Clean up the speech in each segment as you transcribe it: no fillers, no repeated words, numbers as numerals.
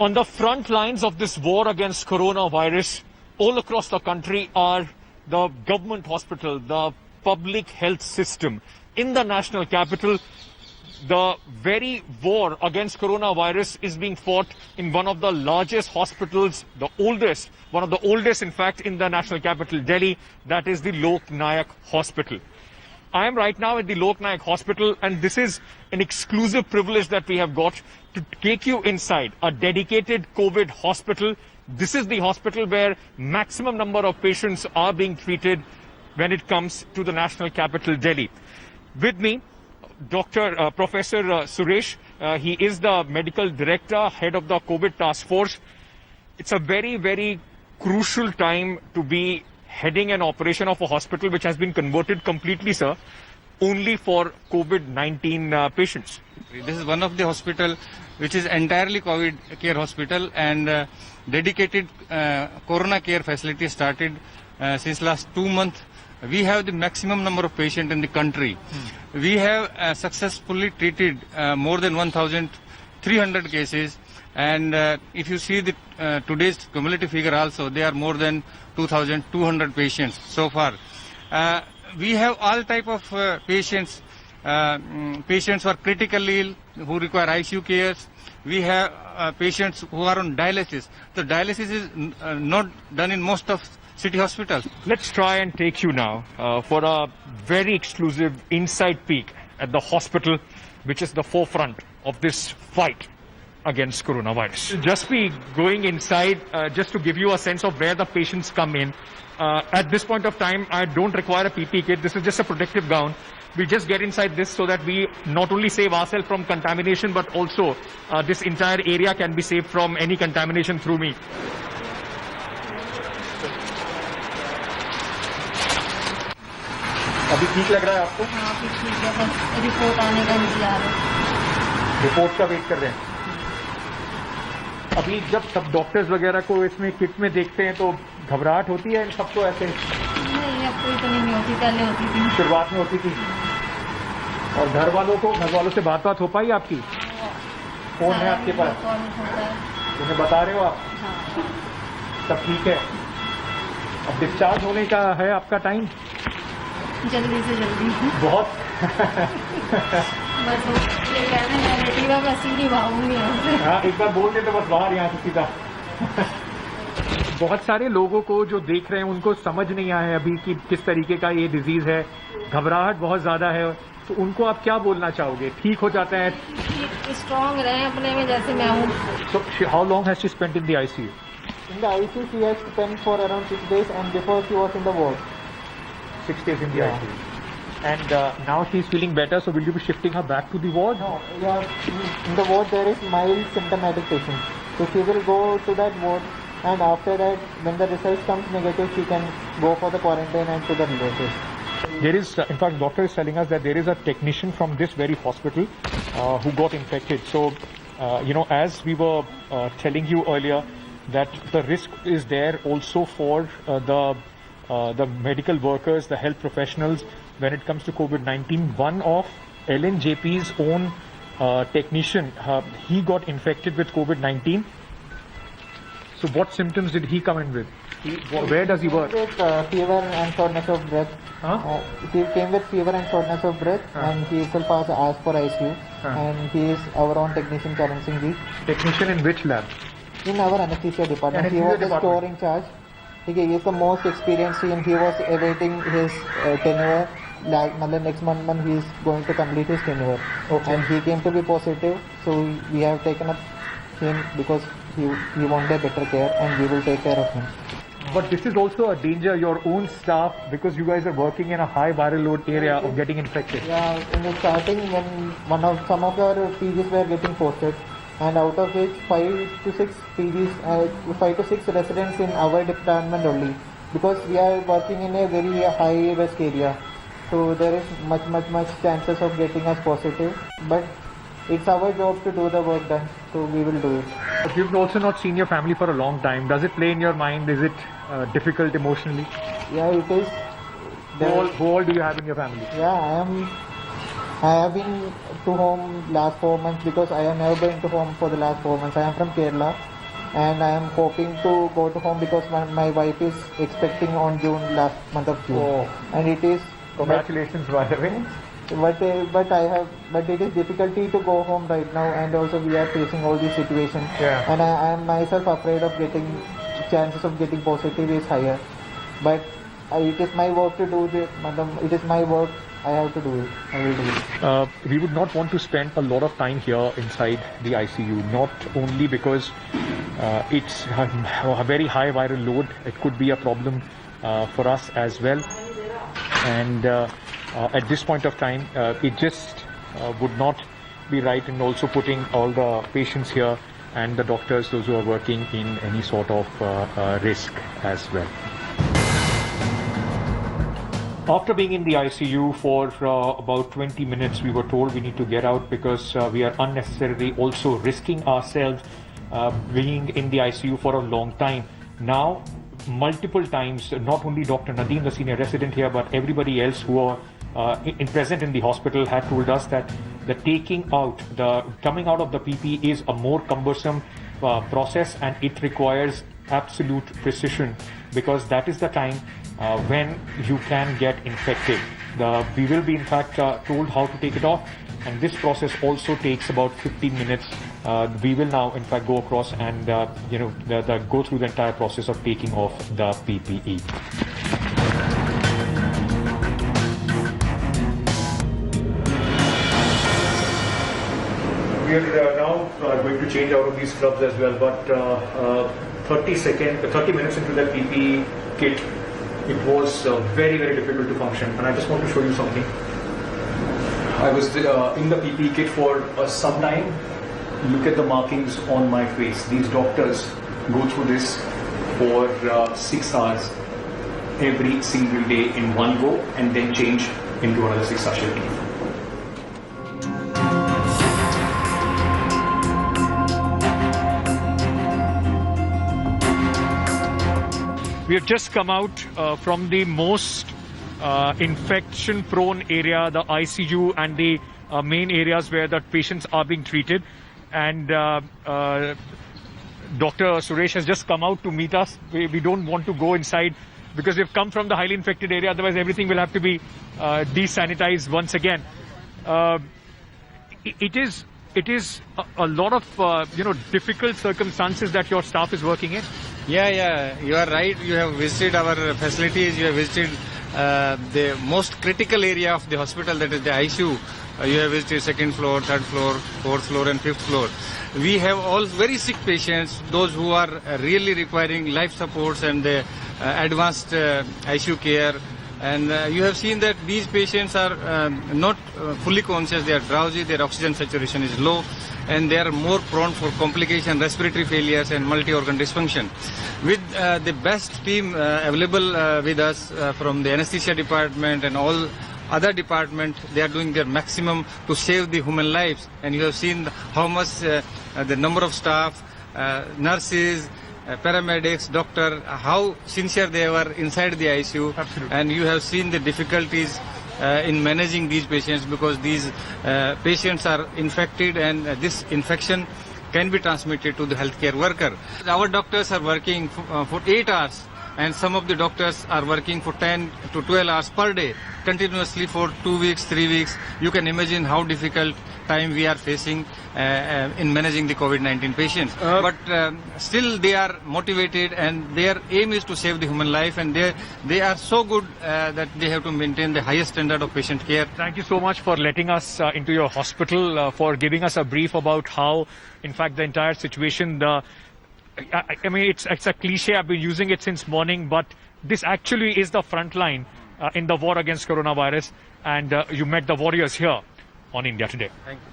On the front lines of this war against coronavirus, all across the country are the government hospital, the public health system. In the national capital, the very war against coronavirus is being fought in one of the largest hospitals, the oldest, one of the oldest, in fact, in the national capital, Delhi, that is the Lok Nayak Hospital. I am right now at the Lok Nayak Hospital, and this is an exclusive privilege that we have got to take you inside a dedicated COVID hospital. This is the hospital where maximum number of patients are being treated when it comes to the national capital, Delhi. With me, Professor Suresh. He is the medical director, head of the COVID task force. It's a very, very crucial time to be heading an operation of a hospital which has been converted completely, sir, only for COVID-19 patients. This is one of the hospital which is entirely COVID care hospital, and dedicated corona care facility started since last 2 months. We have the maximum number of patients in the country. We have successfully treated more than 1,300 cases, and if you see the today's cumulative figure also, there are more than 2,200 patients so far. We have all type of patients. Patients who are critically ill, who require ICU cares. We have patients who are on dialysis. The dialysis is not done in most of city hospitals. Let's try and take you now for a very exclusive inside peek at the hospital, which is the forefront of this fight against coronavirus. We'll just be going inside just to give you a sense of where the patients come in. At this point of time, I don't require a PPE kit. This is just a protective gown. We just get inside this so that we not only save ourselves from contamination, but also this entire area can be saved from any contamination through me. अभी ठीक लग रहा है आपको? हाँ, अभी ठीक है, बस रिपोर्ट आने का इंतजार है। रिपोर्ट का वेट कर रहे हैं। अभी जब सब डॉक्टर्स वगैरह को इसमें किट में देखते हैं तो घबराहट होती है इन सबको ऐसे? नहीं, अब कोई तो नहीं होती, पहले होती थी। शुरुआत में होती थी। और घर वालों से बात हो पाई आपकी? फोन है आपके पास? उन्हें बता रहे हो आप? हाँ। सब ठीक है? अब डिस्चार्ज होने का है आपका टाइम? जल्दी से जल्दी। बहुत बस ये कहने मैं बेटी का मैं सीधी भागूंगी यहाँ से। हाँ, एक बार बोल दे तो बस बाहर यहाँ से सीधा। बहुत सारे लोगों को जो देख रहे हैं उनको समझ नहीं आया है अभी कि किस तरीके का ये डिजीज है, घबराहट बहुत ज्यादा है, तो उनको आप क्या बोलना चाहोगे? ठीक हो जाता है? स्ट्रॉन्ग रहे अपने में, जैसे मैं हूँ। So how long has she spent in the ICU? In the ICU, she has spent for around 6 days, and before she was in the ward. 6 days in the ICU. And now she's feeling better, so will you be shifting her back to the ward? No, yeah, in the ward there is mild symptomatic patients. So she will go to that ward, and after that, when the results comes negative, she can go for the quarantine and to the relatives. There is, in fact, doctor is telling us that there is a technician from this very hospital who got infected. So, as we were telling you earlier, that the risk is there also for the medical workers, the health professionals, when it comes to COVID-19. One of LNJP's own technician, he got infected with COVID-19. So what symptoms did he come in with? Where does he work? With fever and shortness of breath. He came with fever and shortness of breath, and he itself asked for ICU. And he is our own technician, Karan Singh ji. Technician in which lab? In our anesthesia department. He was the store in charge. He is the most experienced, and he was awaiting his tenure. Next month he is going to complete his tenure. Okay. And he came to be positive, so we have taken up him because he wanted better care, and we will take care of him. But this is also a danger, your own staff, because you guys are working in a high viral load area of getting infected. Yeah, in the starting when some of our PGs were getting posted, and out of which 5 to 6 PGs, 5 to 6 residents in our department only, because we are working in a very high risk area. So there is much chances of getting us positive, but it's our job to do the work done, so we will do it. But you've also not seen your family for a long time. Does it play in your mind? Is it difficult emotionally? Yeah, it is. Who all do you have in your family? Yeah, I have been to home last 4 months, because I have never been to home for the last 4 months. I am from Kerala, and I am hoping to go to home because my wife is expecting on last month of June, Oh. and it is. Congratulations, by the way. But it is difficulty to go home right now, and also we are facing all these situations. Yeah. And I am myself afraid of chances of getting positive is higher. But it is my work to do this, madam. It is my work. I have to do it. I will do it. We would not want to spend a lot of time here inside the ICU, not only because it's a very high viral load. It could be a problem for us as well. And at this point of time, it just would not be right in also putting all the patients here and the doctors, those who are working, in any sort of risk as well. After being in the ICU for about 20 minutes, we were told we need to get out because we are unnecessarily also risking ourselves being in the ICU for a long time. Now, multiple times, not only Dr. Nadeem, the senior resident here, but everybody else who are present in the hospital had told us that the coming out of the PP is a more cumbersome process, and it requires absolute precision because that is the time when you can get infected. We will be in fact told how to take it off, and this process also takes about 15 minutes. We will now in fact go across and go through the entire process of taking off the PPE. We are now going to change out of these scrubs as well, but 30 minutes into the PPE kit, it was very, very difficult to function. And I just want to show you something. I was in the PPE kit for some time. Look at the markings on my face. These doctors go through this for 6 hours every single day in one go and then change into another 6-hour shift. We have just come out from the most infection-prone area, the ICU, and the main areas where the patients are being treated. And Dr. Suresh has just come out to meet us. We don't want to go inside because we've come from the highly infected area. Otherwise, everything will have to be desanitized once again. It is a lot of difficult circumstances that your staff is working in. Yeah, you are right. You have visited our facilities. You have visited the most critical area of the hospital, that is the ICU. You have visited 2nd floor, 3rd floor, 4th floor and 5th floor. We have all very sick patients, those who are really requiring life supports and advanced ICU care. And you have seen that these patients are not fully conscious. They are drowsy, their oxygen saturation is low, and they are more prone for complication, respiratory failures and multi-organ dysfunction. With the best team available with us from the anesthesia department and all other department, they are doing their maximum to save the human lives. And you have seen how much the number of staff, nurses, paramedics, doctor, how sincere they were inside the ICU. Absolutely. And you have seen the difficulties in managing these patients because these patients are infected, and this infection can be transmitted to the healthcare worker. Our doctors are working for 8 hours, and some of the doctors are working for 10 to 12 hours per day, continuously for 2 weeks, 3 weeks. You can imagine how difficult time we are facing in managing the COVID-19 patients. But still they are motivated, and their aim is to save the human life, and they are so good that they have to maintain the highest standard of patient care. Thank you so much for letting us into your hospital, for giving us a brief about how, in fact, the entire situation, I mean, it's a cliche. I've been using it since morning, but this actually is the front line in the war against coronavirus. And you met the warriors here on India Today. Thank you.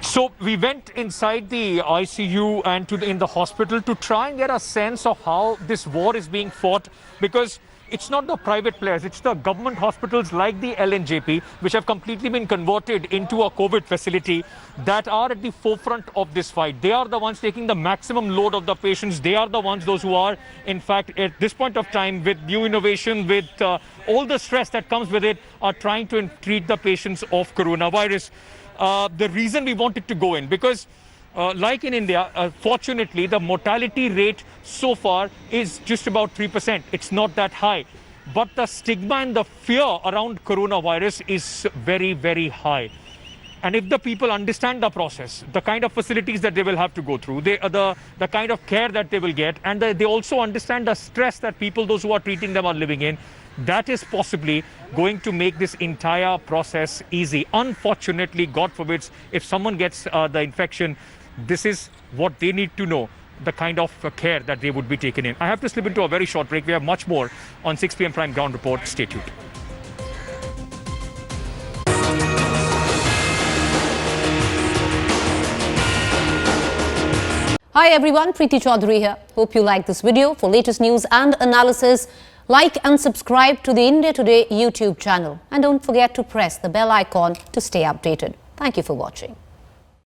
So we went inside the ICU and in the hospital to try and get a sense of how this war is being fought, because it's not the private players, it's the government hospitals like the LNJP, which have completely been converted into a COVID facility, that are at the forefront of this fight. They are the ones taking the maximum load of the patients. They are the ones, those who are, in fact, at this point of time, with new innovation, with all the stress that comes with it, are trying to treat the patients of coronavirus. The reason we wanted to go in, because like in India, fortunately, the mortality rate so far is just about 3%. It's not that high. But the stigma and the fear around coronavirus is very, very high. And if the people understand the process, the kind of facilities that they will have to go through, the kind of care that they will get, and they also understand the stress that people, those who are treating them, are living in, that is possibly going to make this entire process easy. Unfortunately, God forbids, if someone gets the infection, this is what they need to know, the kind of care that they would be taken in. I have to slip into a very short break. We have much more on 6 p.m. Prime Ground Report. Stay tuned. Hi everyone, Preeti Chaudhary here. Hope you like this video. For latest news and analysis, like and subscribe to the India Today YouTube channel. And don't forget to press the bell icon to stay updated. Thank you for watching.